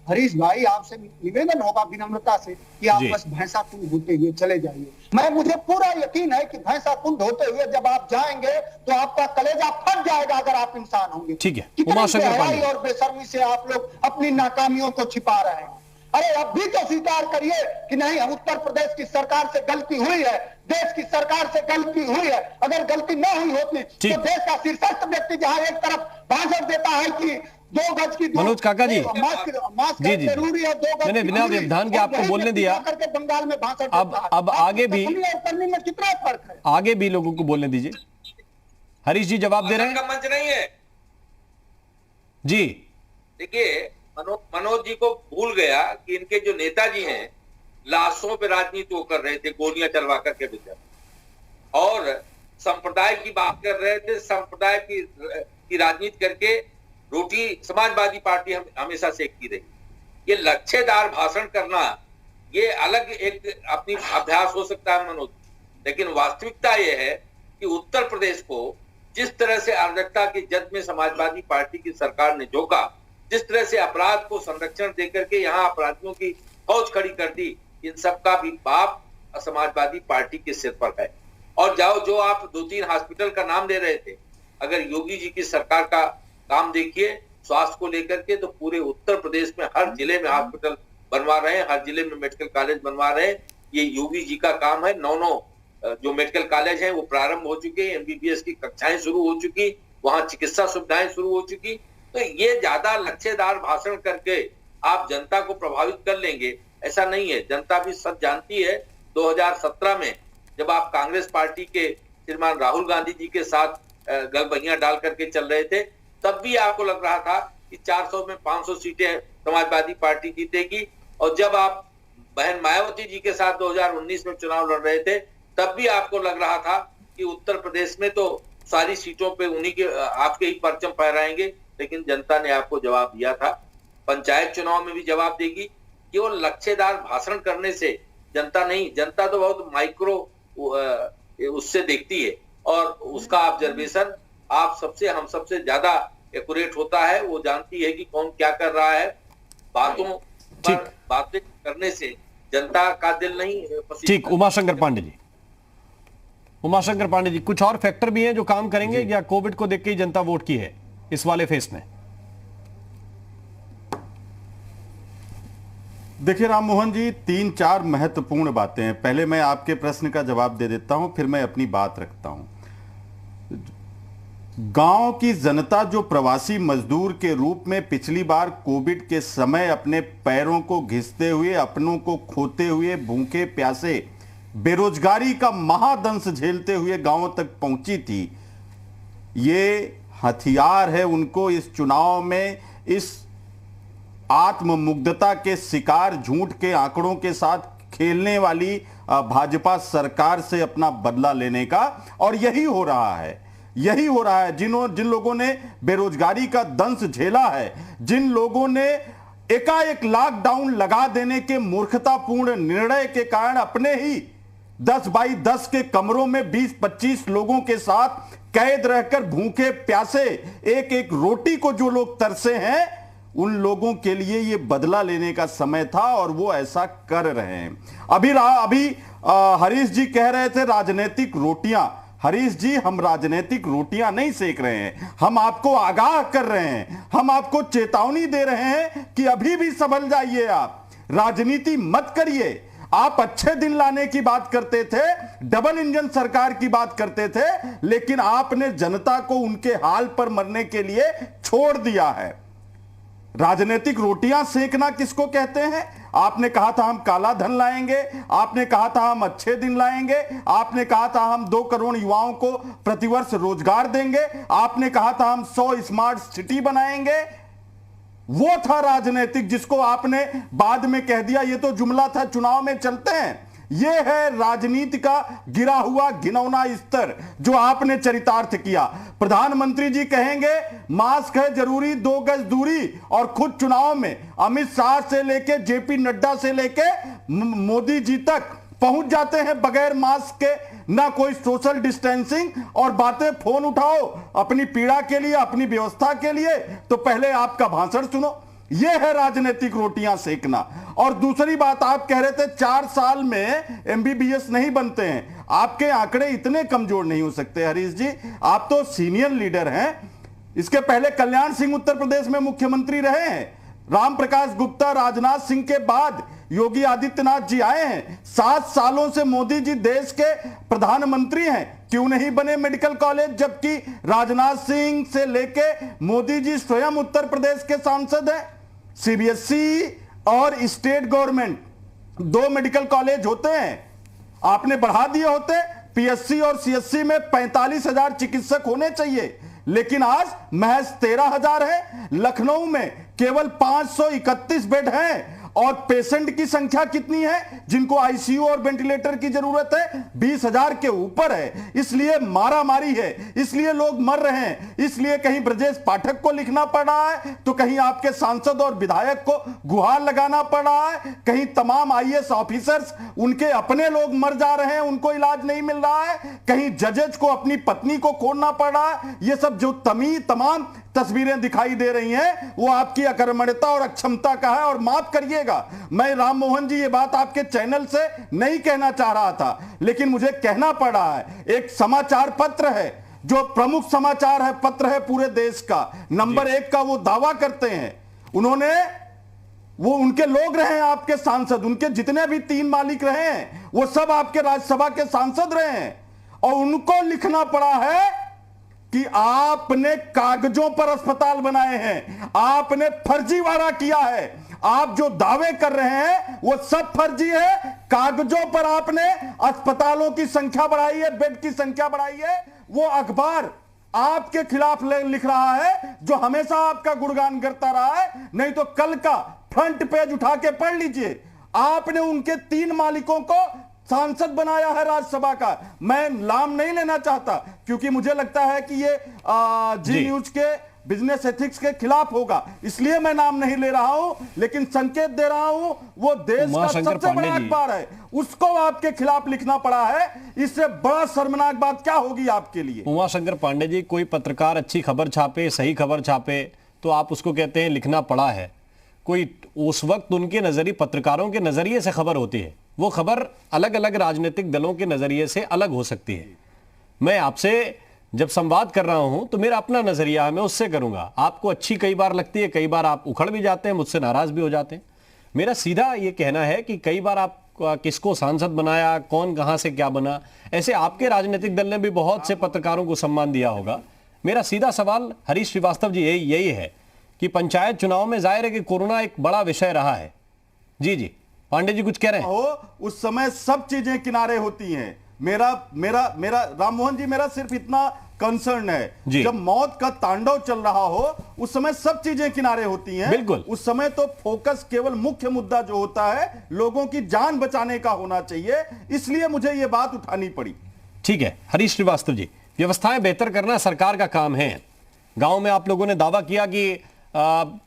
हरीश भाई आपसे निवेदन होगा विनम्रता से कि आप बस भैंसा कुंड होते हुए चले जाइए। मुझे पूरा यकीन है कि भैंसा कुंड होते हुए जब आप जाएंगे तो आपका कलेजा फट जाएगा अगर आप इंसान होंगे। ठीक है, कितनी और बेशर्मी से आप लोग अपनी नाकामियों को छिपा रहे हैं। अरे अब भी तो स्वीकार करिए कि नहीं, उत्तर प्रदेश की सरकार से गलती हुई है, देश की सरकार से गलती हुई है। अगर गलती न हुई होती तो देश का शीर्षस्थ व्यक्ति जहां एक तरफ भाषण देता है कि 2 गज की मनोज काका जी, मास्क जरूरी है, 2 गज, मैंने बिना व्यवधान के आपको बोलने दिया। करके बंगाल में भाषण अब आगे भी करने में कितना फर्क है? आगे भी लोगों को बोलने दीजिए। हरीश जी जवाब दे रहे हैं। मंच नहीं है जी। देखिए, मनोज जी को भूल गया कि इनके जो नेताजी हैं लाशों पे राजनीति वो कर रहे थे, गोलियां चलवा करके भीतर, और संप्रदाय की बात कर रहे थे, संप्रदाय की राजनीति करके रोटी समाजवादी पार्टी हमेशा सेकती रही। ये लक्ष्यदार भाषण करना ये अलग एक अपनी अभ्यास हो सकता है मनोज, लेकिन वास्तविकता ये है कि उत्तर प्रदेश को जिस तरह से अराजकता की जद में समाजवादी पार्टी की सरकार ने झोंका, जिस तरह से अपराध को संरक्षण देकर के यहाँ अपराधियों की फौज खड़ी कर दी, इन सब का भी पाप समाजवादी पार्टी के सिर पर है। और जो आप 2-3 हॉस्पिटल का नाम ले रहे थे, अगर योगी जी की सरकार का काम देखिए स्वास्थ्य को लेकर के, तो पूरे उत्तर प्रदेश में हर जिले में हॉस्पिटल बनवा रहे हैं, हर जिले में मेडिकल कॉलेज बनवा रहे हैं। ये योगी जी का काम है। 9 जो मेडिकल कॉलेज हैं वो प्रारंभ हो चुके हैं, MBBS की कक्षाएं शुरू हो चुकी, वहां चिकित्सा सुविधाएं शुरू हो चुकी। तो ये ज्यादा लक्ष्यदार भाषण करके आप जनता को प्रभावित कर लेंगे, ऐसा नहीं है। जनता भी सब जानती है। 2017 में जब आप कांग्रेस पार्टी के श्रीमान राहुल गांधी जी के साथ गलबहियां डाल करके चल रहे थे, तब भी आपको लग रहा था कि 400 में 500 सीटें समाजवादी पार्टी जीतेगी। और जब आप बहन मायावती जी के साथ 2019 में चुनाव लड़ रहे थे, तब भी आपको लग रहा था कि उत्तर प्रदेश में तो सारी सीटों पे उन्हीं के आपके ही परचम फहराएंगे। लेकिन जनता ने आपको जवाब दिया था, पंचायत चुनाव में भी जवाब देगी। केवल लक्ष्यदार भाषण करने से जनता नहीं, जनता तो बहुत माइक्रो उससे देखती है, और उसका ऑब्जर्वेशन आप सबसे हम सबसे ज्यादा एक्यूरेट होता है, वो जानती है कि कौन क्या कर रहा है। बातों पर बातें करने से जनता का दिल नहीं ठीक। उमाशंकर पांडे जी, उमाशंकर पांडे जी, कुछ और फैक्टर भी हैं जो काम करेंगे या कोविड को देख के ही जनता वोट की है इस वाले फेस में? देखिए राम मोहन जी, 3-4 महत्वपूर्ण बातें हैं। पहले मैं आपके प्रश्न का जवाब दे देता हूं, फिर मैं अपनी बात रखता हूं। गांव की जनता जो प्रवासी मजदूर के रूप में पिछली बार कोविड के समय अपने पैरों को घिसते हुए, अपनों को खोते हुए, भूखे प्यासे, बेरोजगारी का महादंश झेलते हुए गांवों तक पहुंची थी, ये हथियार है उनको इस चुनाव में इस आत्ममुग्धता के शिकार, झूठ के आंकड़ों के साथ खेलने वाली भाजपा सरकार से अपना बदला लेने का। और यही हो रहा है, यही हो रहा है। जिन लोगों ने बेरोजगारी का दंश झेला है, जिन लोगों ने एकाएक लॉकडाउन लगा देने के मूर्खतापूर्ण निर्णय के कारण अपने ही 10x10 के कमरों में 20-25 लोगों के साथ कैद रहकर भूखे प्यासे एक एक रोटी को जो लोग तरसे हैं, उन लोगों के लिए ये बदला लेने का समय था और वो ऐसा कर रहे हैं। अभी हरीश जी कह रहे थे राजनीतिक रोटियां। हरीश जी, हम राजनीतिक रोटियां नहीं सेक रहे हैं, हम आपको आगाह कर रहे हैं, हम आपको चेतावनी दे रहे हैं कि अभी भी संभल जाइए, आप राजनीति मत करिए। आप अच्छे दिन लाने की बात करते थे, डबल इंजन सरकार की बात करते थे, लेकिन आपने जनता को उनके हाल पर मरने के लिए छोड़ दिया है। राजनीतिक रोटियां सेकना किसको कहते हैं? आपने कहा था हम काला धन लाएंगे, आपने कहा था हम अच्छे दिन लाएंगे, आपने कहा था हम 2 करोड़ युवाओं को प्रतिवर्ष रोजगार देंगे, आपने कहा था हम 100 स्मार्ट सिटी बनाएंगे। वो था राजनीतिक, जिसको आपने बाद में कह दिया ये तो जुमला था, चुनाव में चलते हैं। ये है राजनीति का गिरा हुआ घिनौना स्तर जो आपने चरितार्थ किया। प्रधानमंत्री जी कहेंगे मास्क है जरूरी, 2 गज दूरी, और खुद चुनाव में अमित शाह से लेके जेपी नड्डा से लेके मोदी जी तक पहुंच जाते हैं बगैर मास्क के, ना कोई सोशल डिस्टेंसिंग, और बातें फोन उठाओ अपनी पीड़ा के लिए, अपनी व्यवस्था के लिए। तो पहले आपका भाषण सुनो। यह है राजनीतिक रोटियां सेकना। और दूसरी बात, आप कह रहे थे 4 साल में एमबीबीएस नहीं बनते हैं। आपके आंकड़े इतने कमजोर नहीं हो सकते हरीश जी, आप तो सीनियर लीडर हैं। इसके पहले कल्याण सिंह उत्तर प्रदेश में मुख्यमंत्री रहे हैं, राम प्रकाश गुप्ता, राजनाथ सिंह के बाद योगी आदित्यनाथ जी आए हैं। 7 सालों से मोदी जी देश के प्रधानमंत्री हैं, क्यों नहीं बने मेडिकल कॉलेज? जबकि राजनाथ सिंह से लेके मोदी जी स्वयं उत्तर प्रदेश के सांसद हैं। सीबीएसई और स्टेट गवर्नमेंट 2 मेडिकल कॉलेज होते हैं, आपने बढ़ा दिए होते। पीएससी और सीएससी में 45,000 चिकित्सक होने चाहिए, लेकिन आज महज 13,000 है। लखनऊ में केवल 531 बेड हैं, और पेशेंट की संख्या कितनी है जिनको आईसीयू और वेंटिलेटर की जरूरत है? 20,000 के ऊपर है। इसलिए मारामारी है, इसलिए लोग मर रहे हैं, इसलिए कहीं ब्रजेश पाठक को लिखना पड़ रहा है, तो कहीं आपके सांसद और विधायक को गुहार लगाना पड़ रहा है, कहीं तमाम आईएएस ऑफिसर्स उनके अपने लोग मर जा रहे हैं, उनको इलाज नहीं मिल रहा है, कहीं जजेज को अपनी पत्नी को खोना पड़ रहा है। ये सब जो तमाम तस्वीरें दिखाई दे रही हैं, वो आपकी अकर्मण्यता और अक्षमता का है। और माफ करिएगा, मैं राम मोहन जी ये बात आपके चैनल से नहीं कहना चाह रहा था, लेकिन मुझे कहना पड़ रहा है। एक समाचार पत्र है जो प्रमुख समाचार है पत्र है पूरे देश का, नंबर 1 का वो दावा करते हैं। वो उनके लोग रहे हैं, आपके सांसद, उनके जितने भी 3 मालिक रहे हैं वो सब आपके राज्यसभा के सांसद रहे हैं, और उनको लिखना पड़ा है कि आपने कागजों पर अस्पताल बनाए हैं, आपने फर्जीवाड़ा किया है, आप जो दावे कर रहे हैं वो सब फर्जी है। कागजों पर आपने अस्पतालों की संख्या बढ़ाई है, बेड की संख्या बढ़ाई है। वो अखबार आपके खिलाफ लिख रहा है जो हमेशा आपका गुणगान करता रहा है। नहीं तो कल का फ्रंट पेज उठा के पढ़ लीजिए, आपने उनके 3 मालिकों को सांसद बनाया है राज्यसभा का। मैं नाम नहीं लेना चाहता, क्योंकि मुझे लगता है कि ये जी न्यूज के बिजनेस एथिक्स के खिलाफ होगा। इसलिए मैं नाम नहीं ले रहा हूं, लेकिन संकेत दे रहा हूं, वो देश का सबसे बड़ा अखबार है, उसको आपके खिलाफ लिखना पड़ा है। इससे बड़ा शर्मनाक बात क्या होगी आपके लिए? उमाशंकर पांडे जी, कोई पत्रकार अच्छी खबर छापे, सही खबर छापे, तो आप उसको कहते हैं लिखना पड़ा है। कोई उस वक्त उनके नजरिए, पत्रकारों के नजरिए से खबर होती है, वो खबर अलग अलग राजनीतिक दलों के नजरिए से अलग हो सकती है। मैं आपसे जब संवाद कर रहा हूं तो मेरा अपना नजरिया है, मैं उससे करूंगा। आपको अच्छी कई बार लगती है, कई बार आप उखड़ भी जाते हैं, मुझसे नाराज भी हो जाते हैं। मेरा सीधा ये कहना है कि कई बार आप किसको सांसद बनाया, कौन कहां से क्या बना, ऐसे आपके राजनीतिक दल ने भी बहुत से पत्रकारों को सम्मान दिया होगा। मेरा सीधा सवाल हरीश श्रीवास्तव जी यही है कि पंचायत चुनाव में जाहिर है कि कोरोना एक बड़ा विषय रहा है। जी जी पांडे जी कुछ कह रहे हैं? उस समय सब चीजें किनारे होती हैं। मेरा राममोहन जी, मेरा सिर्फ इतना कंसर्न है, जब मौत का तांडव चल रहा हो उस समय सब चीजें किनारे होती हैं। बिल्कुल, उस समय तो फोकस केवल मुख्य मुद्दा जो होता है लोगों की जान बचाने का होना चाहिए, इसलिए मुझे यह बात उठानी पड़ी। ठीक है हरीश श्रीवास्तव जी, व्यवस्थाएं बेहतर करना सरकार का काम है। गांव में आप लोगों ने दावा किया कि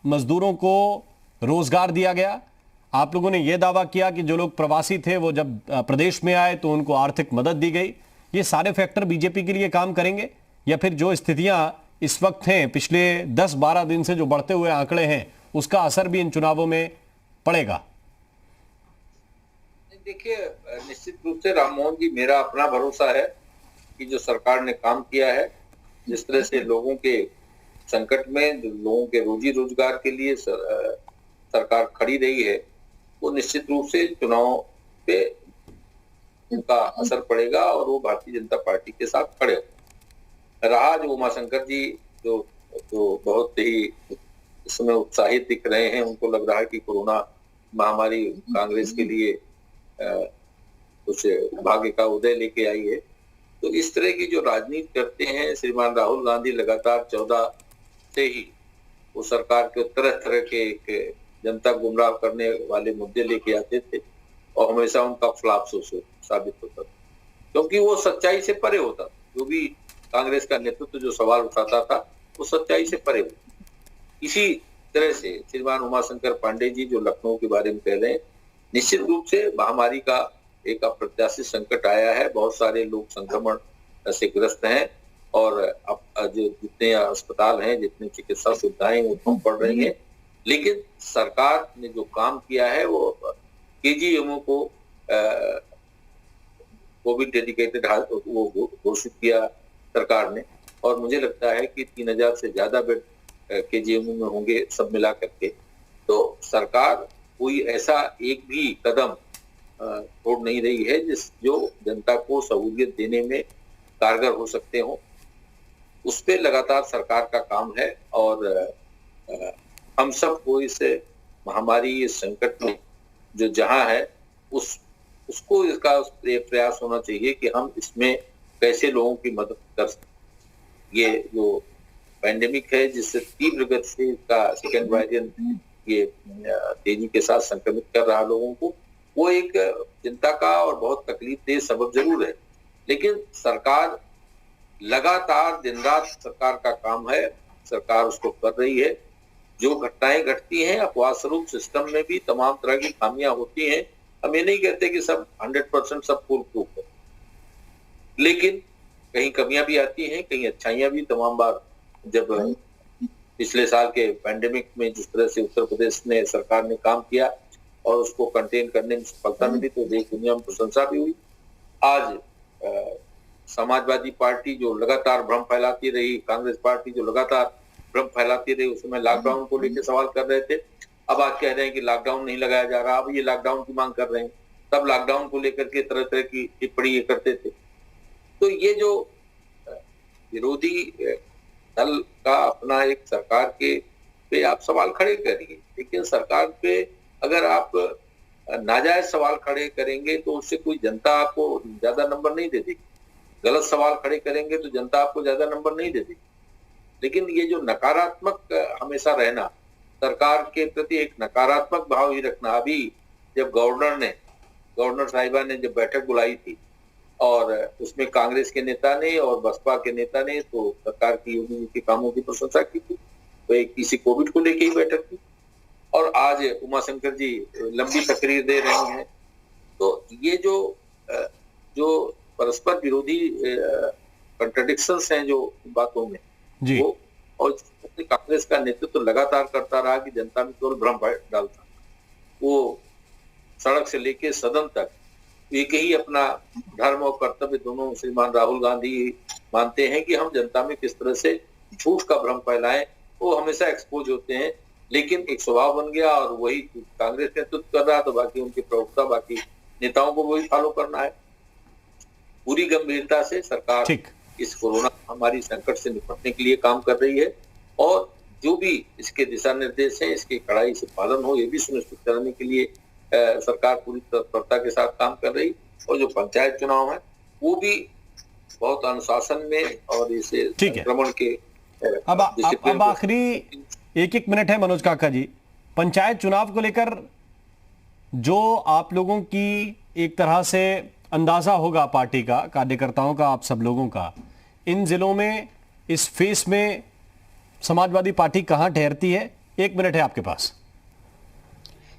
मजदूरों को रोजगार दिया गया, आप लोगों ने यह दावा किया कि जो लोग प्रवासी थे वो जब प्रदेश में आए तो उनको आर्थिक मदद दी गई। ये सारे फैक्टर बीजेपी के लिए काम करेंगे, या फिर जो स्थितियां इस वक्त हैं, पिछले 10-12 दिन से जो बढ़ते हुए आंकड़े हैं, उसका असर भी इन चुनावों में पड़ेगा? देखिए, निश्चित रूप से राममोहन जी, मेरा अपना भरोसा है कि जो सरकार ने काम किया है, जिस तरह से लोगों के संकट में, लोगों के रोजी रोजगार के लिए सरकार खड़ी रही है, वो निश्चित रूप से चुनाव पे उनका असर पड़ेगा और वो भारतीय जनता पार्टी के साथ खड़े रहा। जो उमाशंकर जी जो बहुत ही इस समय उत्साहित दिख रहे हैं, उनको लग रहा है कि कोरोना महामारी कांग्रेस के लिए कुछ भाग्य का उदय लेके आई है। तो इस तरह की जो राजनीति करते हैं श्रीमान राहुल गांधी, लगातार 14 से ही वो सरकार के तरह तरह के एक जनता गुमराह करने वाले मुद्दे लेके आते थे और हमेशा उनका फ्लॉप साबित होता था, क्योंकि वो सच्चाई से परे होता था। जो भी कांग्रेस का नेतृत्व जो सवाल उठाता था वो सच्चाई से परे होता। इसी तरह से श्रीमान उमाशंकर पांडे जी जो लखनऊ के बारे में कह रहे हैं, निश्चित रूप से महामारी का एक अप्रत्याशित संकट आया है, बहुत सारे लोग संक्रमण से ग्रस्त हैं और अब जो जितने अस्पताल हैं, जितनी चिकित्सा सुविधाएं वो कम पड़ रही हैं, लेकिन सरकार ने जो काम किया है वो केजीएमओ को कोविड डेडिकेटेड वो घोषित किया सरकार ने, और मुझे लगता है कि 3000 से ज्यादा बेड केजीएमओ में होंगे सब मिला करके। तो सरकार कोई ऐसा एक भी कदम छोड़ नहीं रही है जो जनता को सहूलियत देने में कारगर हो सकते हो। उस पे लगातार सरकार का काम है और हम सबको इस महामारी, इस संकट में जो जहां है उसको इसका प्रयास होना चाहिए कि हम इसमें कैसे लोगों की मदद कर सकते। ये जो पैंडेमिक है जिससे तीव्र गति से इसका सेकेंड वेरिएंट ये तेजी के साथ संक्रमित कर रहा लोगों को, वो एक चिंता का और बहुत तकलीफदेह सबब जरूर है, लेकिन सरकार लगातार दिन रात सरकार का काम है, सरकार उसको कर रही है। जो घटनाएं घटती हैं अपवाद स्वरूप सिस्टम में भी तमाम तरह की खामियां होती हैं। हम ये नहीं कहते कि सब 100% सब फुल प्रूफ है, लेकिन कहीं कमियां भी आती हैं, कहीं अच्छाइयां भी। तमाम बार जब पिछले साल के पैंडेमिक में जिस तरह से उत्तर प्रदेश ने सरकार ने काम किया और उसको कंटेन करने में सफलता मिली तो देश दुनिया में प्रशंसा भी हुई। आज समाजवादी पार्टी जो लगातार भ्रम फैलाती रही, कांग्रेस पार्टी जो लगातार भ्रम फैलाती रही, उस समय लॉकडाउन को लेकर सवाल कर रहे थे, अब आज कह रहे हैं कि लॉकडाउन नहीं लगाया जा रहा, अब ये लॉकडाउन की मांग कर रहे हैं। तब लॉकडाउन को लेकर के तरह तरह की टिप्पणी ये करते थे। तो ये जो विरोधी दल का अपना एक सरकार के पे आप सवाल खड़े करिए, लेकिन सरकार पे अगर आप नाजायज सवाल खड़े करेंगे तो उससे कोई जनता आपको ज्यादा नंबर नहीं दे देगी। गलत सवाल खड़े करेंगे तो जनता आपको ज्यादा नंबर नहीं दे देगी। लेकिन ये जो नकारात्मक हमेशा रहना, सरकार के प्रति एक नकारात्मक भाव ही रखना। अभी जब गवर्नर साहिबा ने जब बैठक बुलाई थी और उसमें कांग्रेस के नेता ने और बसपा के नेता ने तो सरकार की योगी जी के कामों की प्रशंसा की थी। तो एक किसी कोविड को लेके ही बैठक थी और आज उमाशंकर जी लंबी तकरीर दे रहे हैं। तो ये जो परस्पर विरोधी कंट्राडिक्शंस हैं जो बातों में जी। वो, और कांग्रेस का नेतृत्व तो लगातार करता रहा कि जनता में केवल भ्रम डालता। वो सड़क से लेके सदन तक एक ही अपना धर्म और कर्तव्य दोनों श्रीमान राहुल गांधी मानते हैं कि हम जनता में किस तरह से झूठ का भ्रम फैलाएं। वो हमेशा एक्सपोज होते हैं, लेकिन एक स्वभाव बन गया और वही कांग्रेस नेतृत्व कर रहा तो बाकी उनके प्रवक्ता बाकी नेताओं को वही फॉलो करना है। पूरी गंभीरता से सरकार इस कोरोना महामारी संकट से निपटने के लिए काम कर रही है और जो भी इसके दिशा निर्देश हैं इसके कड़ाई से पालन हो ये भी सुनिश्चित कराने के लिए सरकार पूरी तत्परता के साथ काम कर रही। और जो पंचायत चुनाव है वो भी बहुत अनुशासन में और इसे संक्रमण के अब आखिरी एक मिनट है मनोज काका जी, पंचायत चुनाव को लेकर जो आप लोगों की एक तरह से अंदाजा होगा पार्टी का, कार्यकर्ताओं का, आप सब लोगों का, इन जिलों में इस फेस में समाजवादी पार्टी कहां ठहरती है? 1 मिनट है आपके पास।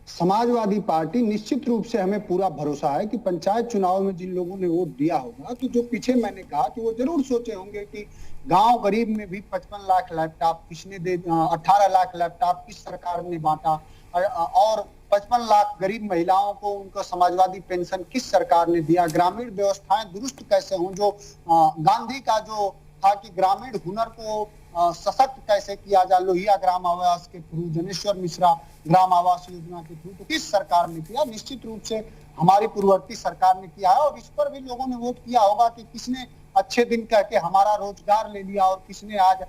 समाजवादी पार्टी निश्चित रूप से हमें पूरा भरोसा है कि पंचायत चुनाव में जिन लोगों ने वोट दिया होगा तो जो पीछे मैंने कहा कि वो जरूर सोचे होंगे कि गांव गरीब में भी 55 लाख लैपटॉप किसने दे, 18 लाख लैपटॉप किस सरकार ने बांटा और 55 लाख गरीब महिलाओं को उनका समाजवादी पेंशन किस सरकार ने दिया, ग्रामीण व्यवस्थाएं दुरुस्त कैसे हों, जो गांधी का जो था कि ग्रामीण हुनर को सशक्त कैसे किया जाए, लोहिया ग्राम आवास के थ्रू, जनेश्वर मिश्रा ग्राम आवास योजना के थ्रू, तो किस सरकार ने किया? निश्चित रूप से हमारी पूर्ववर्ती सरकार ने किया है और इस पर भी लोगों ने वोट किया होगा कि किसने अच्छे दिन कह के हमारा रोजगार ले लिया और किसने आज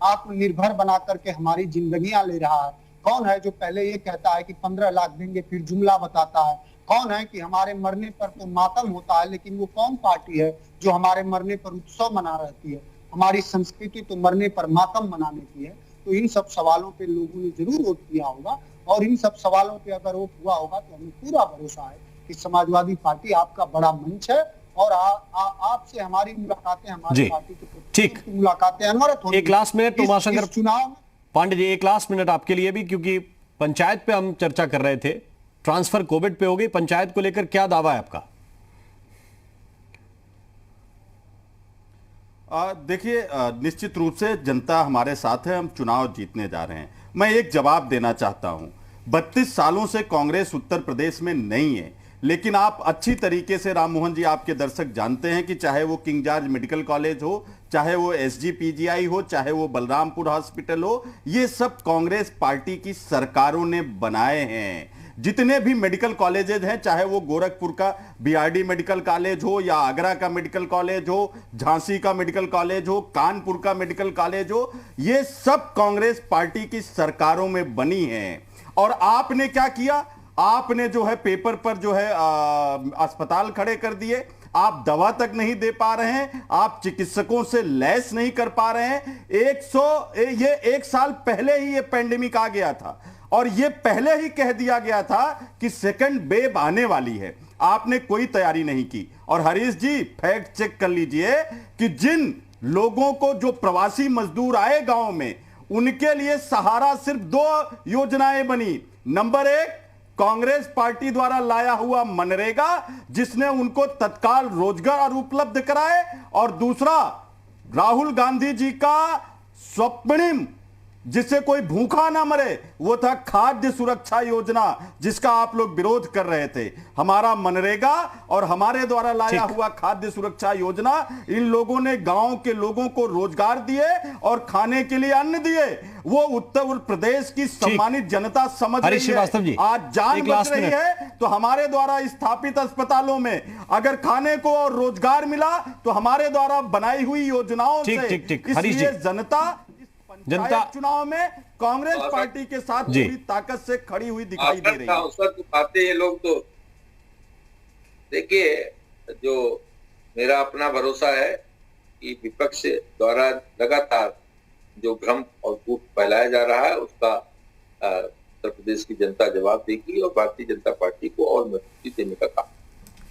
आत्मनिर्भर बना करके हमारी जिंदगियां ले रहा है। कौन है जो पहले ये कहता है कि 15 लाख देंगे फिर जुमला बताता है? कौन है कि हमारे मरने पर तो मातम होता है, लेकिन वो कौन पार्टी है जो हमारे मरने पर उत्सव मना रहती है? हमारी संस्कृति तो मरने पर मातम मनाने की है। तो इन सब सवालों पे लोगों ने जरूर वोट किया होगा और इन सब सवालों पे अगर वोट हुआ होगा तो हमें पूरा भरोसा है कि समाजवादी पार्टी आपका बड़ा मंच है और आपसे हमारी मुलाकातें, हमारी पार्टी की मुलाकातें अनवरत होंगी। एक लास्ट मिनट उमाशंकर चुनाव में पांडे जी, एक लास्ट मिनट आपके लिए भी, क्योंकि पंचायत पे हम चर्चा कर रहे थे, ट्रांसफर कोविड पे हो गई, पंचायत को लेकर क्या दावा है आपका? देखिए, निश्चित रूप से जनता हमारे साथ है, हम चुनाव जीतने जा रहे हैं। मैं एक जवाब देना चाहता हूं, 32 सालों से कांग्रेस उत्तर प्रदेश में नहीं है, लेकिन आप अच्छी तरीके से, राम मोहन जी, आपके दर्शक जानते हैं कि चाहे वो किंग जॉर्ज मेडिकल कॉलेज हो, चाहे वो SGPGI हो, चाहे वो बलरामपुर हॉस्पिटल हो, ये सब कांग्रेस पार्टी की सरकारों ने बनाए हैं। जितने भी मेडिकल कॉलेजेस हैं, चाहे वो गोरखपुर का BRD मेडिकल कॉलेज हो या आगरा का मेडिकल कॉलेज हो, झांसी का मेडिकल कॉलेज हो, कानपुर का मेडिकल कॉलेज हो, ये सब कांग्रेस पार्टी की सरकारों में बनी हैं। और आपने क्या किया? आपने जो है पेपर पर जो है अस्पताल खड़े कर दिए, आप दवा तक नहीं दे पा रहे हैं, आप चिकित्सकों से लैस नहीं कर पा रहे हैं। ये 1 साल पहले ही ये पेंडेमिक आ गया था और ये पहले ही कह दिया गया था कि सेकंड वेव आने वाली है, आपने कोई तैयारी नहीं की। और हरीश जी, फैक्ट चेक कर लीजिए कि जिन लोगों को, जो प्रवासी मजदूर आए गांव में, उनके लिए सहारा सिर्फ 2 योजनाएं बनी। नंबर 1, कांग्रेस पार्टी द्वारा लाया हुआ मनरेगा, जिसने उनको तत्काल रोजगार उपलब्ध कराए, और दूसरा राहुल गांधी जी का स्वप्निम, जिससे कोई भूखा ना मरे, वो था खाद्य सुरक्षा योजना, जिसका आप लोग विरोध कर रहे थे। हमारा मनरेगा और हमारे द्वारा लाया हुआ खाद्य सुरक्षा योजना, इन लोगों ने गांव के लोगों को रोजगार दिए और खाने के लिए अन्न दिए। वो उत्तर प्रदेश की सम्मानित जनता समझ रही है। आज जान बच रही है तो हमारे द्वारा स्थापित अस्पतालों में अगर खाने को और रोजगार मिला तो हमारे द्वारा बनाई हुई योजनाओं से। इसलिए जनता चुनाव में कांग्रेस पार्टी के साथ पूरी ताकत से खड़ी हुई दिखाई दे रही है। सर पाते हैं लोग। तो देखिए, जो मेरा अपना भरोसा है कि विपक्ष द्वारा लगातार जो भ्रम और झूठ फैलाया जा रहा है, उसका उत्तर प्रदेश की जनता जवाब देगी और भारतीय जनता पार्टी को और मजबूती देने का काम।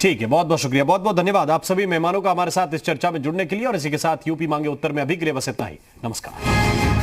ठीक है, बहुत बहुत शुक्रिया, बहुत बहुत धन्यवाद आप सभी मेहमानों का हमारे साथ इस चर्चा में जुड़ने के लिए। और इसी के साथ यूपी मांगे उत्तर में अभी के लिए बस इतना ही। नमस्कार।